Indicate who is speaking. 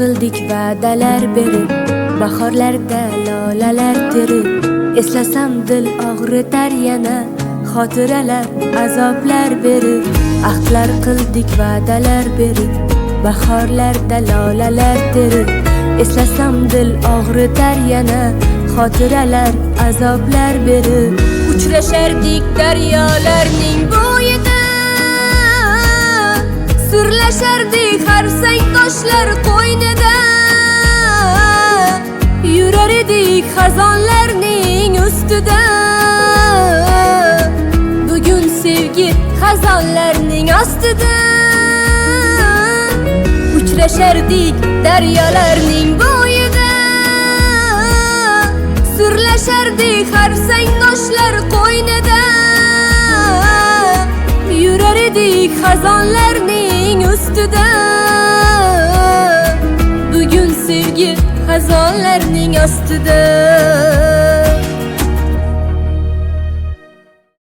Speaker 1: qildik va'dalar berib, bahorlarda lolalar terib, eslasam dil og'ritar yana, xotiralar azoblar berib. Ahdlar qildik va'dalar berib, bahorlarda lolalar terib, eslasam dil og'ritar yana, xotiralar azoblar berib. Uchrashardik daryolarning bo'yida, sirlashardik har sang toshlar qo'ynida, yurar edik xazonlarning ustida. Bugun sevgi xazonlarning ostida, uchrashardik daryolarning bo'yida, sirlashardik har sang toshlar qo'ynida, yurar edik xazonlarning ustida. Bugun sevgi xazonlarning ostida.